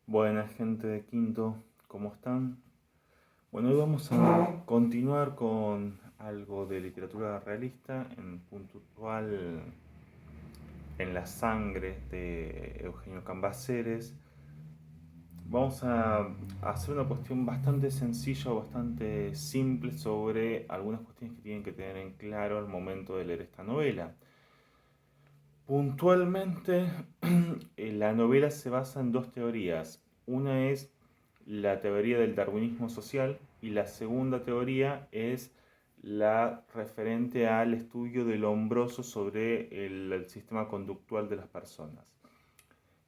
Buena gente de Quinto, ¿cómo están? Bueno, hoy vamos a continuar con algo de literatura realista, en puntual en La sangre de Eugenio Cambaceres. Vamos a hacer una cuestión bastante sencilla o bastante simple sobre algunas cuestiones que tienen que tener en claro al momento de leer esta novela. Puntualmente, la novela se basa en dos teorías. Una es la teoría del darwinismo social y la segunda teoría es la referente al estudio del hombroso sobre el sistema conductual de las personas.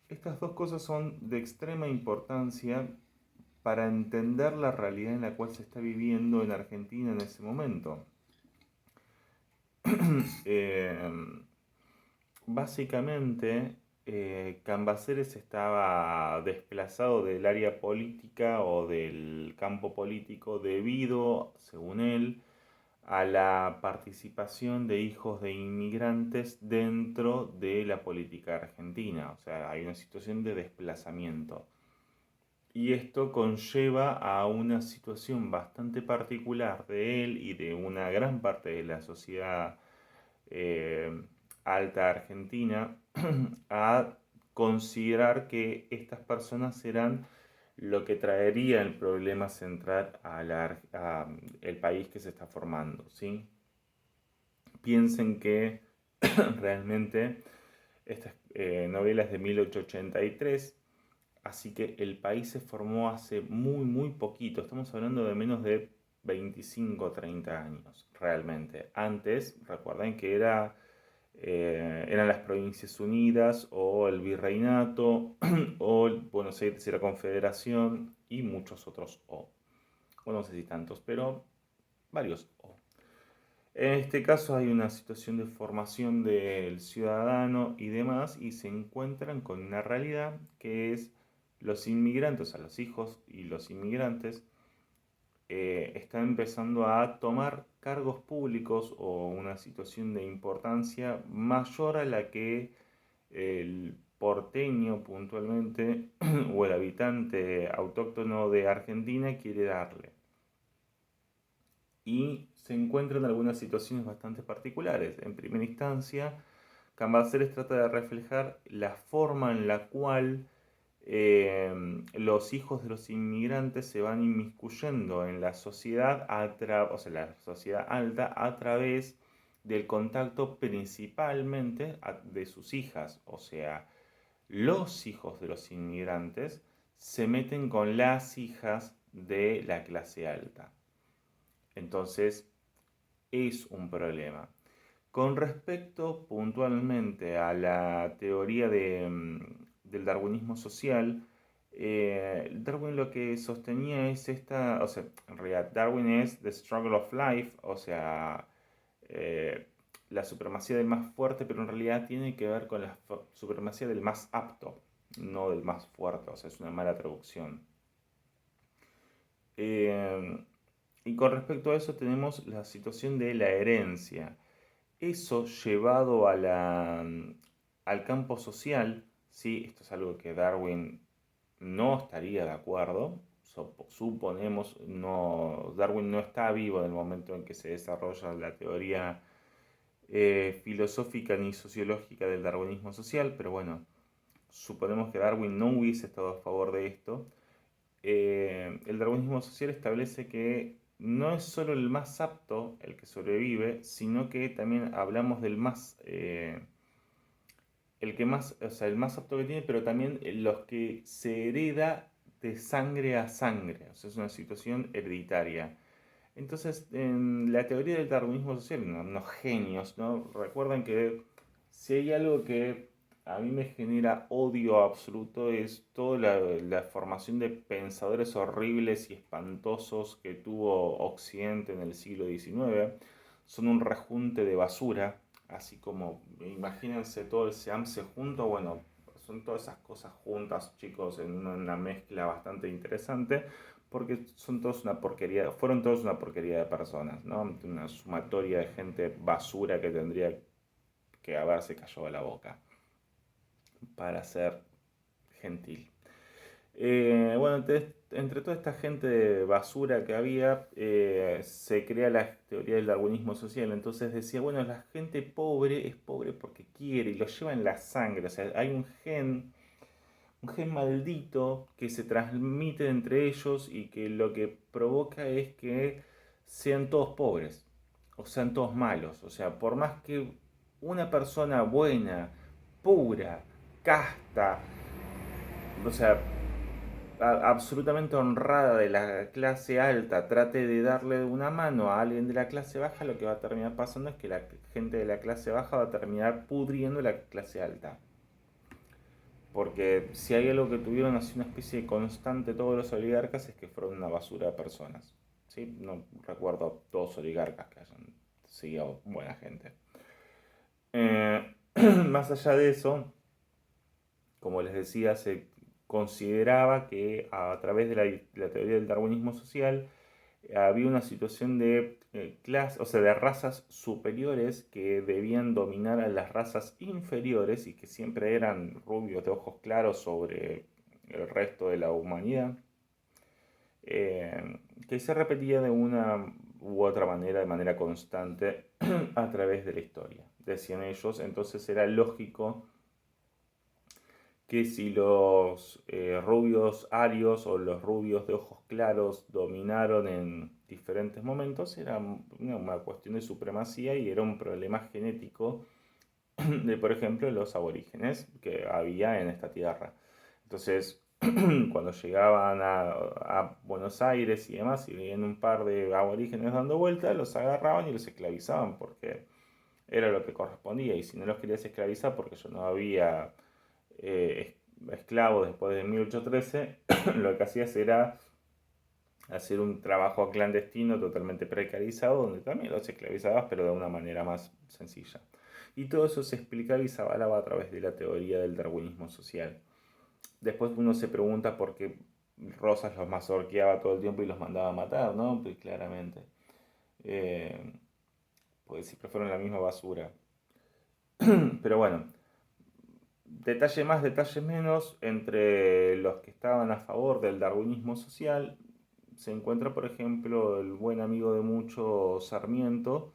Estas dos cosas son de extrema importancia para entender la realidad en la cual se está viviendo en Argentina en ese momento. Eh, Básicamente, Cambaceres estaba desplazado del área política o del campo político debido, según él, a la participación de hijos de inmigrantes dentro de la política argentina. O sea, hay una situación de desplazamiento. Y esto conlleva a una situación bastante particular de él y de una gran parte de la sociedad eh, alta argentina a considerar que estas personas serán lo que traería el problema central a el país que se está formando, ¿sí? Piensen que realmente esta novela es de 1883, así que el país se formó hace muy poquito, estamos hablando de menos de 25 o 30 años, realmente. Antes, recuerden que eran las Provincias Unidas o el Virreinato o Buenos Aires y la Confederación y muchos otros O. Bueno, no sé si tantos, pero varios O. En este caso hay una situación de formación del ciudadano y demás y se encuentran con una realidad que es los inmigrantes, o sea, los hijos y los inmigrantes están empezando a tomar cargos públicos o una situación de importancia mayor a la que el porteño puntualmente o el habitante autóctono de Argentina quiere darle. Y se encuentran algunas situaciones bastante particulares. En primera instancia, Cambaceres trata de reflejar la forma en la cual los hijos de los inmigrantes se van inmiscuyendo en la sociedad, o sea, la sociedad alta, a través del contacto principalmente de sus hijas. O sea, los hijos de los inmigrantes se meten con las hijas de la clase alta. Entonces, es un problema. Con respecto puntualmente a la teoría del darwinismo social, Darwin lo que sostenía es esta, o sea, en realidad Darwin es The Struggle of Life, o sea, eh, la supremacía del más fuerte, pero en realidad tiene que ver con la supremacía del más apto, no del más fuerte, o sea, es una mala traducción. Eh, y con respecto a eso tenemos la situación de la herencia. Eso llevado al campo social, ¿sí? Esto es algo que Darwin no estaría de acuerdo. Suponemos, no, Darwin no está vivo en el momento en que se desarrolla la teoría filosófica ni sociológica del darwinismo social, pero bueno, suponemos que Darwin no hubiese estado a favor de esto. El darwinismo social establece que no es solo el más apto el que sobrevive, sino que también hablamos del más, el que más, o sea, el más apto que tiene, pero también los que se hereda de sangre a sangre, o sea, es una situación hereditaria. Entonces, en la teoría del darwinismo social, unos genios, ¿no? Recuerdan que si hay algo que a mí me genera odio absoluto es toda la formación de pensadores horribles y espantosos que tuvo Occidente en el siglo XIX. Son un rejunte de basura, así como imagínense todo el SEAMSE junto, bueno, son todas esas cosas juntas, chicos, en una mezcla bastante interesante porque son todos una porquería, fueron todos una porquería de personas, ¿no? Una sumatoria de gente basura que tendría que haberse callado la boca, para ser gentil. Bueno, entre toda esta gente de basura que había, se crea la teoría del darwinismo social. Entonces decía, bueno, la gente pobre es pobre porque quiere y lo lleva en la sangre. O sea, hay un gen maldito que se transmite entre ellos y que lo que provoca es que sean todos pobres o sean todos malos. O sea, por más que una persona buena, pura, casta, o sea, absolutamente honrada de la clase alta trate de darle una mano a alguien de la clase baja, lo que va a terminar pasando es que la gente de la clase baja va a terminar pudriendo la clase alta. Porque si hay algo que tuvieron así una especie de constante todos los oligarcas es que fueron una basura de personas. ¿Sí? No recuerdo dos oligarcas que hayan sido buena gente. Eh, Más allá de eso, como les decía, se consideraba que a través de la teoría del darwinismo social había una situación de clase, o sea, de razas superiores que debían dominar a las razas inferiores y que siempre eran rubios de ojos claros sobre el resto de la humanidad, que se repetía de una u otra manera, de manera constante, a través de la historia. Decían ellos, entonces era lógico que si los rubios arios o los rubios de ojos claros dominaron en diferentes momentos, era una cuestión de supremacía y era un problema genético de, por ejemplo, los aborígenes que había en esta tierra. Entonces, cuando llegaban a Buenos Aires y demás, y veían un par de aborígenes dando vueltas, los agarraban y los esclavizaban porque era lo que correspondía. Y si no los querías esclavizar porque yo no había esclavos después de 1813, lo que hacías era hacer un trabajo clandestino totalmente precarizado, donde también los esclavizabas, pero de una manera más sencilla. Y todo eso se explicaba y se avalaba a través de la teoría del darwinismo social. Después uno se pregunta por qué Rosas los mazorqueaba todo el tiempo y los mandaba a matar, ¿no? Pues claramente. Eh, pues siempre fueron la misma basura. Pero bueno, detalle más, detalle menos, entre los que estaban a favor del darwinismo social, se encuentra, por ejemplo, el buen amigo de mucho Sarmiento,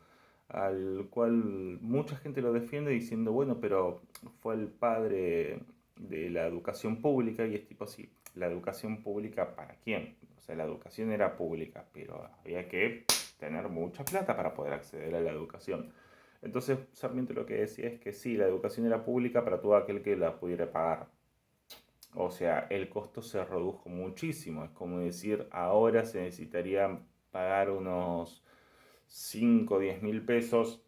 al cual mucha gente lo defiende diciendo, bueno, pero fue el padre de la educación pública, y es tipo, sí, la educación pública ¿para quién? O sea, la educación era pública, pero había que tener mucha plata para poder acceder a la educación. Entonces Sarmiento lo que decía es que sí, la educación era pública para todo aquel que la pudiera pagar. O sea, el costo se redujo muchísimo. Es como decir, ahora se necesitaría pagar unos 5 o 10 mil pesos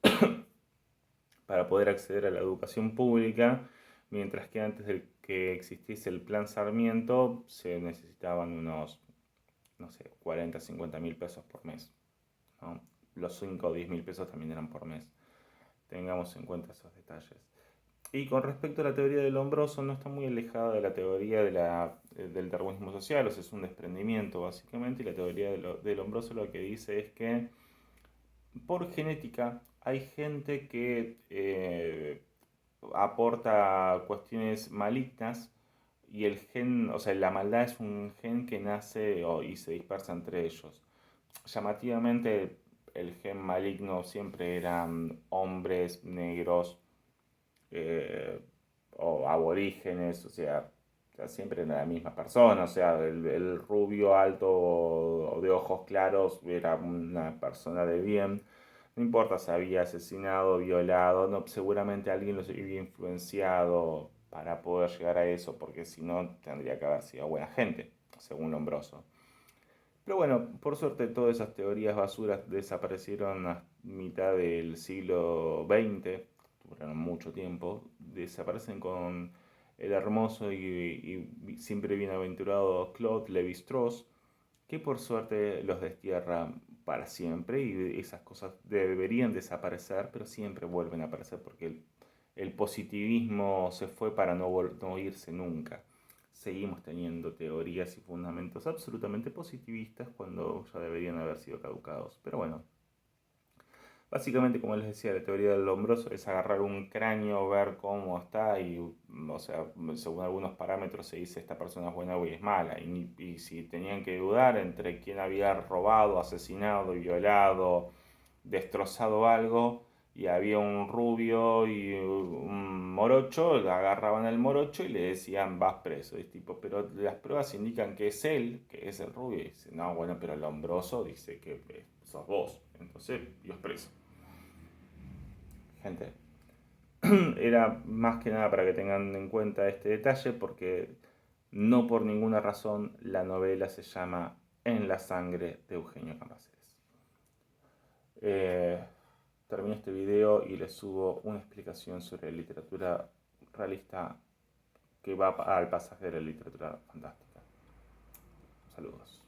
para poder acceder a la educación pública, mientras que antes de que existiese el plan Sarmiento se necesitaban unos, no sé, 40, 50 mil pesos por mes, ¿no? Los 5 o 10 mil pesos también eran por mes. Tengamos en cuenta esos detalles. Y con respecto a la teoría del Lombroso, no está muy alejada de la teoría del darwinismo social, o sea, es un desprendimiento básicamente, y la teoría del Lombroso lo que dice es que por genética hay gente que aporta cuestiones malignas y el gen, o sea, la maldad es un gen que nace y se dispersa entre ellos. Llamativamente, el gen maligno siempre eran hombres negros, eh, o aborígenes, o sea, siempre era la misma persona, o sea, el rubio alto o de ojos claros era una persona de bien, no importa si había asesinado, violado, no, seguramente alguien los había influenciado para poder llegar a eso, porque si no tendría que haber sido buena gente, según Lombroso. Pero bueno, por suerte todas esas teorías basuras desaparecieron a mitad del siglo XX, duraron mucho tiempo, desaparecen con el hermoso y siempre bienaventurado Claude Lévi-Strauss, que por suerte los destierra para siempre y esas cosas deberían desaparecer, pero siempre vuelven a aparecer porque el positivismo se fue para no irse nunca. Seguimos teniendo teorías y fundamentos absolutamente positivistas cuando ya deberían haber sido caducados. Pero bueno, Básicamente, como les decía, la teoría del Lombroso es agarrar un cráneo, ver cómo está y, o sea, según algunos parámetros se dice esta persona es buena o es mala. Y si tenían que dudar entre quién había robado, asesinado, violado, destrozado algo, y había un rubio y un morocho, le agarraban al morocho y le decían vas preso. Y tipo, pero las pruebas indican que es él, que es el rubio. Y dice, no, bueno, pero el Lombroso dice que sos vos. Entonces, Dios preso. Gente, era más que nada para que tengan en cuenta este detalle porque no por ninguna razón la novela se llama En la sangre de Eugenio Cambaceres. Eh, Termino este video y les subo una explicación sobre literatura realista que va al pasaje de la literatura fantástica. Saludos.